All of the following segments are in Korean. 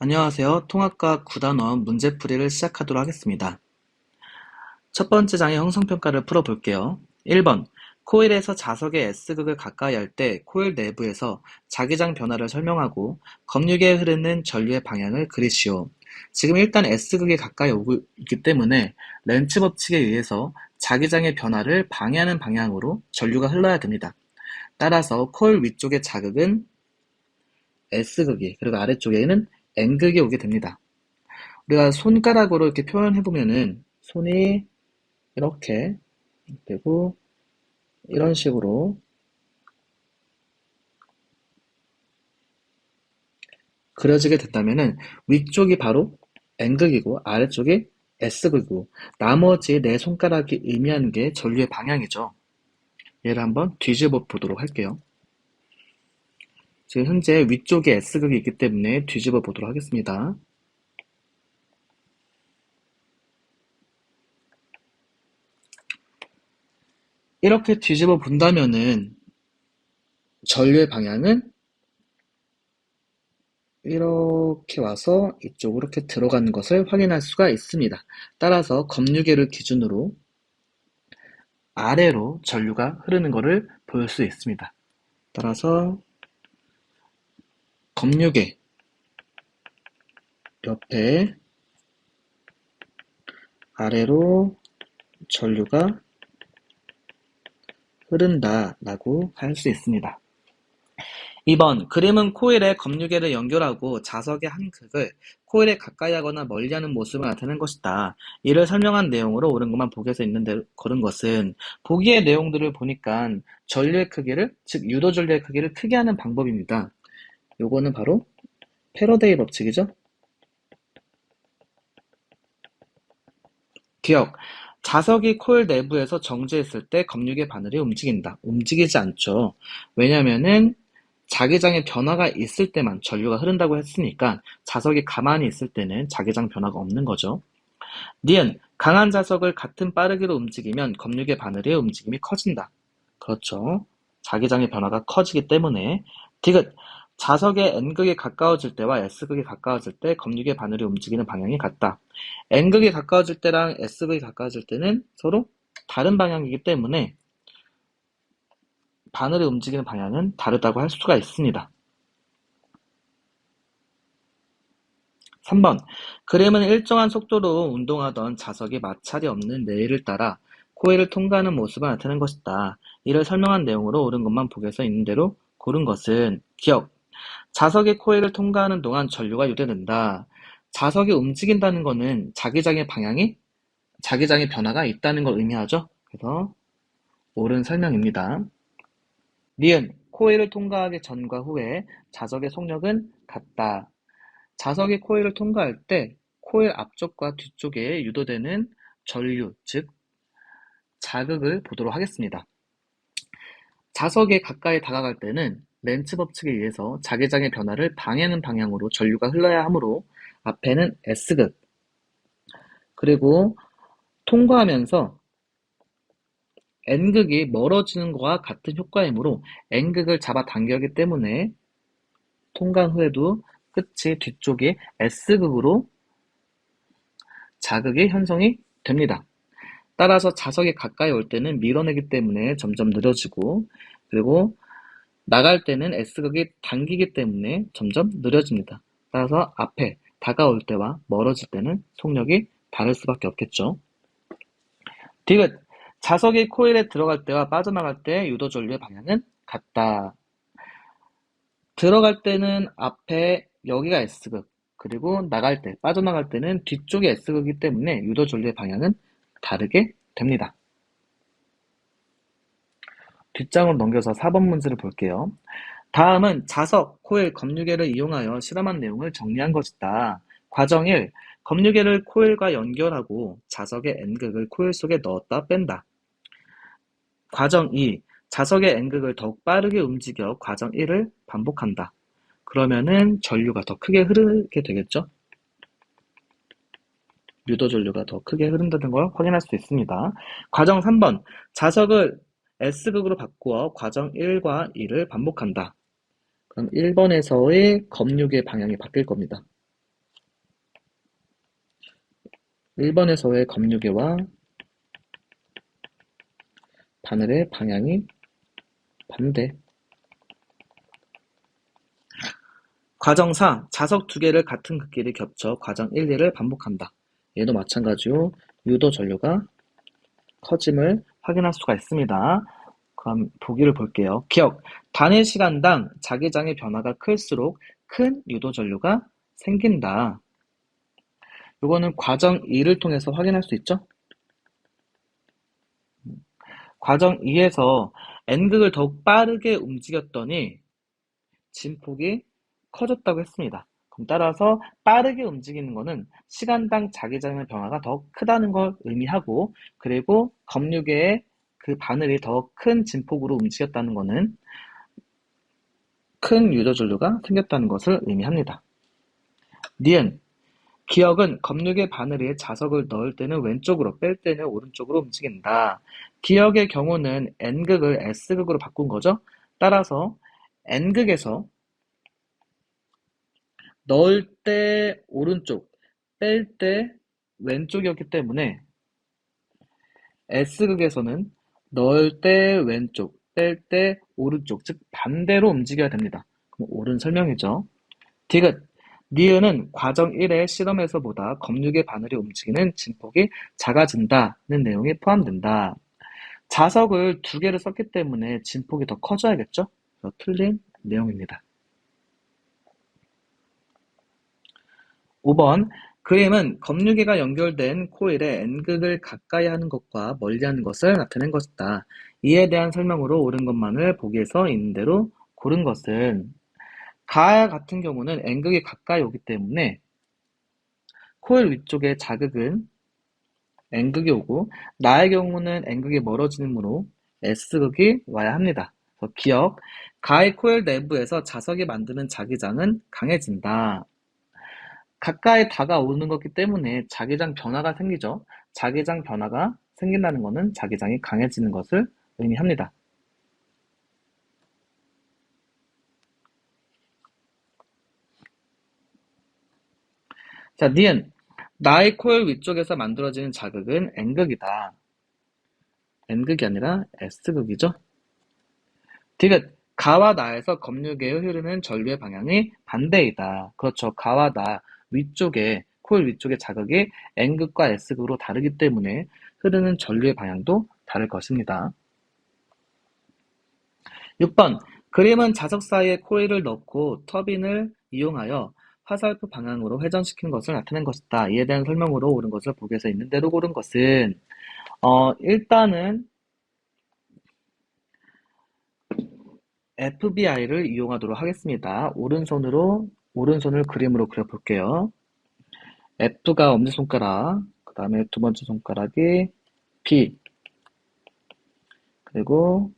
안녕하세요. 통합과 구단원 문제풀이를 시작하도록 하겠습니다. 첫 번째 장의 형성평가를 풀어볼게요. 1번. 코일에서 자석의 S극을 가까이 할 때 코일 내부에서 자기장 변화를 설명하고 검육에 흐르는 전류의 방향을 그리시오. 지금 일단 S극이 가까이 오고 있기 때문에 렌츠 법칙에 의해서 자기장의 변화를 방해하는 방향으로 전류가 흘러야 됩니다. 따라서 코일 위쪽의 자극은 S극이, 그리고 아래쪽에는 N극이 오게 됩니다. 우리가 손가락으로 이렇게 표현해보면은 손이 이렇게 되고 이런 식으로 그려지게 된다면은 위쪽이 바로 N극이고 아래쪽이 S극이고 나머지 네 손가락이 의미하는 게 전류의 방향이죠. 얘를 한번 뒤집어 보도록 할게요. 지금 현재 위쪽에 S극이 있기 때문에 뒤집어 보도록 하겠습니다. 이렇게 뒤집어 본다면은 전류의 방향은 이렇게 와서 이쪽으로 이렇게 들어가는 것을 확인할 수가 있습니다. 따라서 검유계를 기준으로 아래로 전류가 흐르는 것을 볼 수 있습니다. 따라서 검유계 옆에 아래로 전류가 흐른다라고 할 수 있습니다. 2번. 그림은 코일에 검유계를 연결하고 자석의 한 극을 코일에 가까이 하거나 멀리 하는 모습을 나타낸 것이다. 이를 설명한 내용으로 옳은 것만 보기에서 있는 대로 고른 것은 보기의 내용들을 보니까 전류의 크기를, 즉 유도 전류의 크기를 크게 하는 방법입니다. 요거는 바로 패러데이 법칙이죠. 기억. 자석이 코일 내부에서 정지했을 때 검유계 바늘이 움직인다. 움직이지 않죠. 왜냐면은 자기장의 변화가 있을 때만 전류가 흐른다고 했으니까 자석이 가만히 있을 때는 자기장 변화가 없는 거죠. 니은. 강한 자석을 같은 빠르기로 움직이면 검유계 바늘의 움직임이 커진다. 그렇죠. 자기장의 변화가 커지기 때문에. 디귿. 자석의 N극이 가까워질 때와 S극이 가까워질 때 검유계 바늘이 움직이는 방향이 같다. N극이 가까워질 때랑 S극이 가까워질 때는 서로 다른 방향이기 때문에 바늘이 움직이는 방향은 다르다고 할 수가 있습니다. 3번. 그림은 일정한 속도로 운동하던 자석이 마찰이 없는 레일을 따라 코일을 통과하는 모습을 나타낸 것이다. 이를 설명한 내용으로 옳은 것만 보기에서 있는 대로 고른 것은 기억. 자석이 코일을 통과하는 동안 전류가 유도된다. 자석이 움직인다는 것은 자기장의 변화가 있다는 걸 의미하죠. 그래서 옳은 설명입니다. 니은. 코일을 통과하기 전과 후에 자석의 속력은 같다. 자석이 코일을 통과할 때 코일 앞쪽과 뒤쪽에 유도되는 전류, 즉 자극을 보도록 하겠습니다. 자석에 가까이 다가갈 때는 렌츠 법칙에 의해서 자기장의 변화를 방해하는 방향으로 전류가 흘러야 하므로 앞에는 S극, 그리고 통과하면서 N극이 멀어지는 것과 같은 효과이므로 N극을 잡아당기기 때문에 통과한 후에도 끝이 뒤쪽이 S극으로 자극이 형성이 됩니다. 따라서 자석이 가까이 올 때는 밀어내기 때문에 점점 느려지고, 그리고 나갈 때는 S극이 당기기 때문에 점점 느려집니다. 따라서 앞에 다가올 때와 멀어질 때는 속력이 다를 수밖에 없겠죠. 디귿. 자석이 코일에 들어갈 때와 빠져나갈 때 유도 전류의 방향은 같다. 들어갈 때는 앞에 여기가 S극, 그리고 나갈 때, 빠져나갈 때는 뒤쪽이 S극이기 때문에 유도 전류의 방향은 다르게 됩니다. 뒷장으로 넘겨서 4번 문제를 볼게요. 다음은 자석, 코일, 검유계를 이용하여 실험한 내용을 정리한 것이다. 과정 1. 검유계를 코일과 연결하고 자석의 N극을 코일 속에 넣었다 뺀다. 과정 2. 자석의 N극을 더욱 빠르게 움직여 과정 1을 반복한다. 그러면은 전류가 더 크게 흐르게 되겠죠? 유도 전류가 더 크게 흐른다는 걸 확인할 수 있습니다. 과정 3번. 자석을 S극으로 바꾸어 과정 1과 2를 반복한다. 그럼 1번에서의 검육의 방향이 바뀔 겁니다. 1번에서의 검유계와 바늘의 방향이 반대. 과정 4. 자석 두 개를 같은 극끼리 겹쳐 과정 1, 2를 반복한다. 얘도 마찬가지로 유도 전류가 커짐을 확인할 수가 있습니다. 그럼 보기를 볼게요. 기억, 단위 시간당 자기장의 변화가 클수록 큰 유도 전류가 생긴다. 이거는 과정 2를 통해서 확인할 수 있죠? 과정 2에서 N극을 더욱 빠르게 움직였더니 진폭이 커졌다고 했습니다. 그럼 따라서 빠르게 움직이는 것은 시간당 자기장의 변화가 더 크다는 걸 의미하고, 그리고 검유계의 그 바늘이 더 큰 진폭으로 움직였다는 것은 큰 유도 전류가 생겼다는 것을 의미합니다. 니은, 기역은 검유계 바늘에 자석을 넣을 때는 왼쪽으로, 뺄 때는 오른쪽으로 움직인다. 기역의 경우는 N극을 S극으로 바꾼 거죠. 따라서 N극에서 넣을 때 오른쪽, 뺄 때 왼쪽이었기 때문에 S극에서는 넣을 때 왼쪽, 뺄 때 오른쪽, 즉 반대로 움직여야 됩니다. 그럼 옳은 설명이죠. 디귿, 니은은 과정 1의 실험에서보다 검유계 바늘이 움직이는 진폭이 작아진다는 내용이 포함된다. 자석을 두 개를 썼기 때문에 진폭이 더 커져야겠죠? 그래서 틀린 내용입니다. 5번, 그림은 검유계가 연결된 코일에 N극을 가까이 하는 것과 멀리 하는 것을 나타낸 것이다. 이에 대한 설명으로 옳은 것만을 보기에서 있는 대로 고른 것은, 가와 같은 경우는 N극이 가까이 오기 때문에 코일 위쪽의 자극은 N극이 오고, 나의 경우는 N극이 멀어지므로 S극이 와야 합니다. 그래서 기억, 가의 코일 내부에서 자석이 만드는 자기장은 강해진다. 가까이 다가오는 거기 때문에 자기장 변화가 생기죠. 자기장 변화가 생긴다는 것은 자기장이 강해지는 것을 의미합니다. 자, 니은, 나의 코일 위쪽에서 만들어지는 자극은 N극이다. N극이 아니라 S극이죠. 디귿, 가와 나에서 검유계에 흐르는 전류의 방향이 반대이다. 그렇죠. 가와 나 위쪽에, 코일 위쪽의 자극이 N극과 S극으로 다르기 때문에 흐르는 전류의 방향도 다를 것입니다. 6번, 그림은 자석 사이에 코일을 넣고 터빈을 이용하여 화살표 방향으로 회전시키는 것을 나타낸 것이다. 이에 대한 설명으로 옳은 것을 보기에서 있는 대로 고른 것은, 일단은 FBI를 이용하도록 하겠습니다. 오른손을 그림으로 그려볼게요. F가 엄지손가락, 그 다음에 두 번째 손가락이 B, 그리고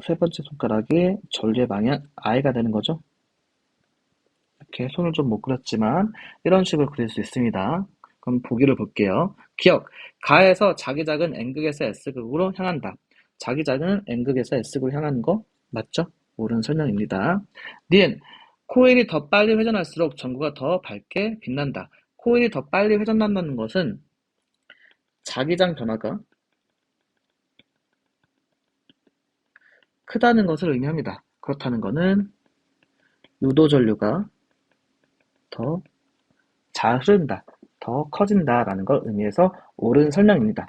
세 번째 손가락이 전류의 방향 I가 되는 거죠. 이렇게 손을 좀 못 그렸지만 이런 식으로 그릴 수 있습니다. 그럼 보기를 볼게요. 기억, 가에서 자기장은 N극에서 S극으로 향한다. 자기장은 N극에서 S극으로 향하는 거 맞죠? 옳은 설명입니다. 니은, 코일이 더 빨리 회전할수록 전구가 더 밝게 빛난다. 코일이 더 빨리 회전한다는 것은 자기장 변화가 크다는 것을 의미합니다. 그렇다는 것은 유도 전류가 더 잘 흐른다, 더 커진다라는 걸 의미해서 옳은 설명입니다.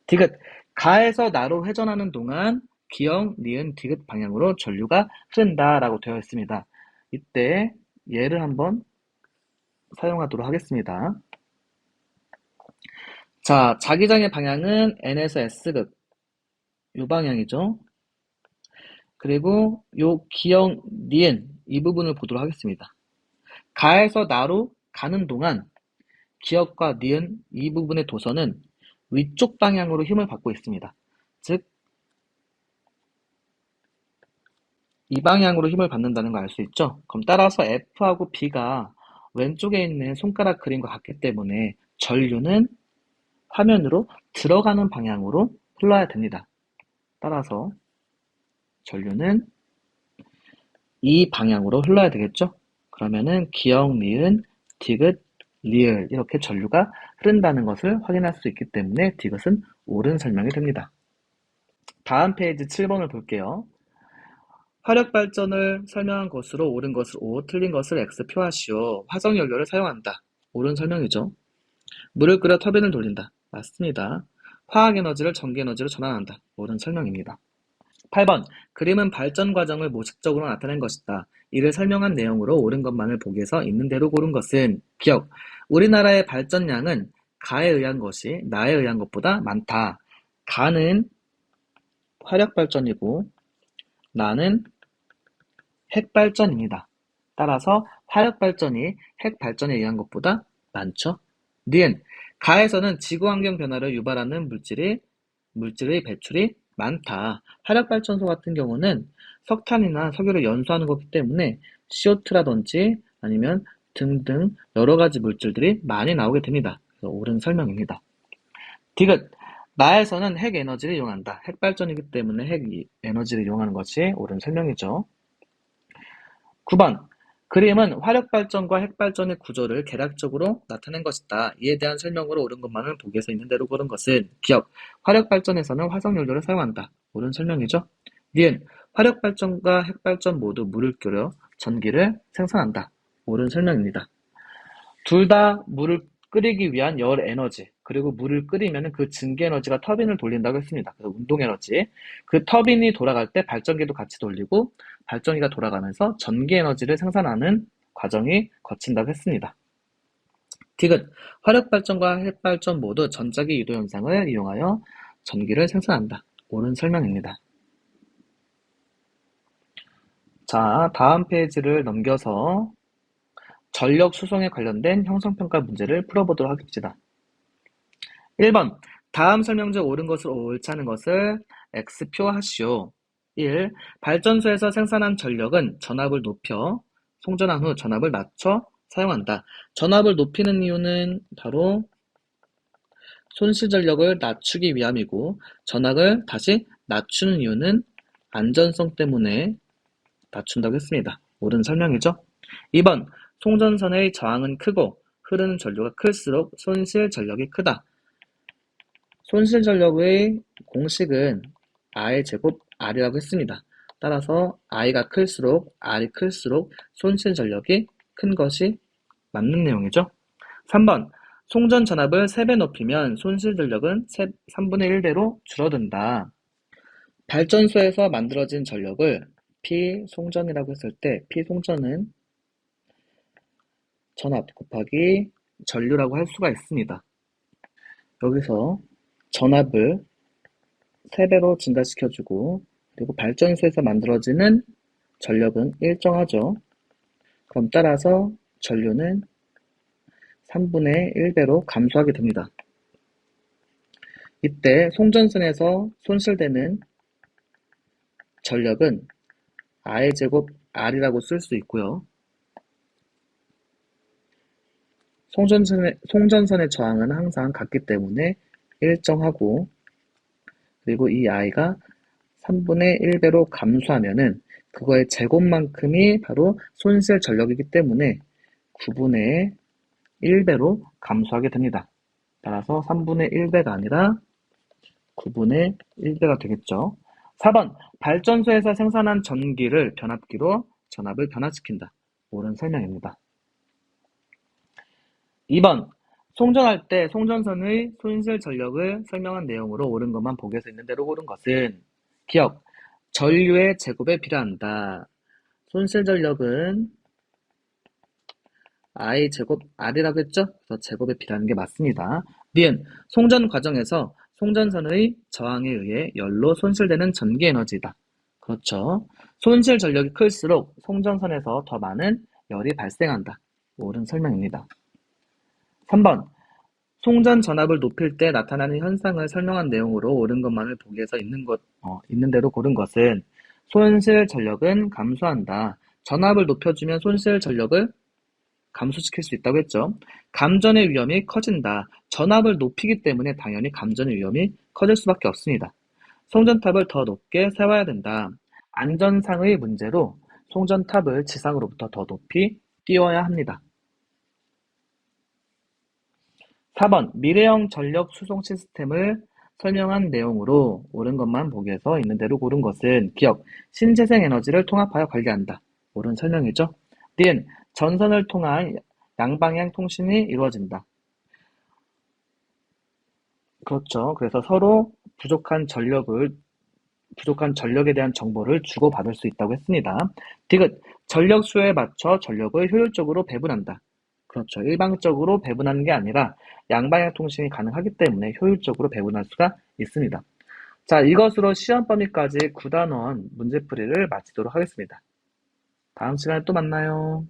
디귿, 가에서 나로 회전하는 동안 기역, 니은, 디귿 방향으로 전류가 흐른다라고 되어 있습니다. 이때 예를 한번 사용하도록 하겠습니다. 자, 자기장의 방향은 N에서 S극, 이 방향이죠. 그리고 요 기역, 니은, 이 부분을 보도록 하겠습니다. 가에서 나로 가는 동안 기역과 니은 이 부분의 도선은 위쪽 방향으로 힘을 받고 있습니다. 즉, 이 방향으로 힘을 받는다는 걸 알 수 있죠? 그럼 따라서 F하고 B가 왼쪽에 있는 손가락 그림과 같기 때문에 전류는 화면으로 들어가는 방향으로 흘러야 됩니다. 따라서 전류는 이 방향으로 흘러야 되겠죠? 그러면은 기역, 니은, 디귿, 리을 이렇게 전류가 흐른다는 것을 확인할 수 있기 때문에 디귿은 옳은 설명이 됩니다. 다음 페이지 7번을 볼게요. 화력발전을 설명한 것으로 옳은 것을 O, 틀린 것을 X 표하시오. 화석연료를 사용한다. 옳은 설명이죠. 물을 끓여 터빈을 돌린다. 맞습니다. 화학에너지를 전기에너지로 전환한다. 옳은 설명입니다. 8번. 그림은 발전 과정을 모식적으로 나타낸 것이다. 이를 설명한 내용으로 옳은 것만을 보기에서 있는 대로 고른 것은 기억. 우리나라의 발전량은 가에 의한 것이 나에 의한 것보다 많다. 가는 화력발전이고 나는 핵발전입니다. 따라서 화력발전이 핵발전에 의한 것보다 많죠. 니은. 가에서는 지구환경 변화를 유발하는 물질의 배출이 많다. 화력발전소 같은 경우는 석탄이나 석유를 연소하는 거기 때문에 CO2라든지 아니면 등등 여러 가지 물질들이 많이 나오게 됩니다. 그래서 옳은 설명입니다. 디귿. 나에서는 핵에너지를 이용한다. 핵발전이기 때문에 핵에너지를 이용하는 것이 옳은 설명이죠. 9번. 그림은 화력발전과 핵발전의 구조를 개략적으로 나타낸 것이다. 이에 대한 설명으로 옳은 것만을 보기에서 있는 대로 고른 것은 기억. 화력발전에서는 화석연료를 사용한다. 옳은 설명이죠. 니은. 화력발전과 핵발전 모두 물을 끓여 전기를 생산한다. 옳은 설명입니다. 둘 다 물을 끓이기 위한 열 에너지, 그리고 물을 끓이면 그 증기 에너지가 터빈을 돌린다고 했습니다. 그래서 운동 에너지. 그 터빈이 돌아갈 때 발전기도 같이 돌리고 발전기가 돌아가면서 전기 에너지를 생산하는 과정이 거친다고 했습니다. 디귿. 화력발전과 핵발전 모두 전자기 유도 현상을 이용하여 전기를 생산한다. 옳은 설명입니다. 자, 다음 페이지를 넘겨서 전력 수송에 관련된 형성평가 문제를 풀어보도록 하겠습니다. 1번. 다음 설명 중 옳은 것을 옳지 않은 것을 X표 하시오. 1. 발전소에서 생산한 전력은 전압을 높여 송전한 후 전압을 낮춰 사용한다. 전압을 높이는 이유는 바로 손실 전력을 낮추기 위함이고 전압을 다시 낮추는 이유는 안전성 때문에 낮춘다고 했습니다. 옳은 설명이죠. 2번. 송전선의 저항은 크고 흐르는 전류가 클수록 손실 전력이 크다. 손실 전력의 공식은 I의 제곱 R이라고 했습니다. 따라서 I가 클수록 R이 클수록 손실 전력이 큰 것이 맞는 내용이죠. 3번. 송전 전압을 3배 높이면 손실 전력은 3분의 1배로 줄어든다. 발전소에서 만들어진 전력을 P송전이라고 했을 때 P송전은 전압 곱하기 전류라고 할 수가 있습니다. 여기서 전압을 3배로 증가시켜주고 그리고 발전소에서 만들어지는 전력은 일정하죠. 그럼 따라서 전류는 3분의 1배로 감소하게 됩니다. 이때 송전선에서 손실되는 전력은 I의 제곱 R이라고 쓸 수 있고요. 송전선의 저항은 항상 같기 때문에 일정하고 그리고 이 I가 3분의 1배로 감소하면은 그거의 제곱만큼이 바로 손실 전력이기 때문에 9분의 1배로 감소하게 됩니다. 따라서 3분의 1배가 아니라 9분의 1배가 되겠죠. 4번. 발전소에서 생산한 전기를 변압기로 전압을 변화시킨다. 옳은 설명입니다. 2번. 송전할 때 송전선의 손실 전력을 설명한 내용으로 옳은 것만 보기에서 있는 대로 고른 것은 기억. 전류의 제곱에 비례한다. 손실 전력은 I 제곱 R이라고 했죠? 그래서 제곱에 비례하는 게 맞습니다. 니은. 송전 과정에서 송전선의 저항에 의해 열로 손실되는 전기 에너지다. 그렇죠. 손실 전력이 클수록 송전선에서 더 많은 열이 발생한다. 옳은 설명입니다. 3번. 송전 전압을 높일 때 나타나는 현상을 설명한 내용으로 옳은 것만을 보기에서 있는 대로 고른 것은 손실 전력은 감소한다. 전압을 높여주면 손실 전력을 감소시킬 수 있다고 했죠. 감전의 위험이 커진다. 전압을 높이기 때문에 당연히 감전의 위험이 커질 수밖에 없습니다. 송전탑을 더 높게 세워야 된다. 안전상의 문제로 송전탑을 지상으로부터 더 높이 띄워야 합니다. 4번 미래형 전력 수송 시스템을 설명한 내용으로 옳은 것만 보기에서 있는 대로 고른 것은 기억, 신재생 에너지를 통합하여 관리한다. 옳은 설명이죠. 니은 전선을 통한 양방향 통신이 이루어진다. 그렇죠. 그래서 서로 부족한 전력에 대한 정보를 주고받을 수 있다고 했습니다. 디귿, 전력 수요에 맞춰 전력을 효율적으로 배분한다. 그렇죠. 일방적으로 배분하는 게 아니라 양방향 통신이 가능하기 때문에 효율적으로 배분할 수가 있습니다. 자, 이것으로 시험 범위까지 9단원 문제풀이를 마치도록 하겠습니다. 다음 시간에 또 만나요.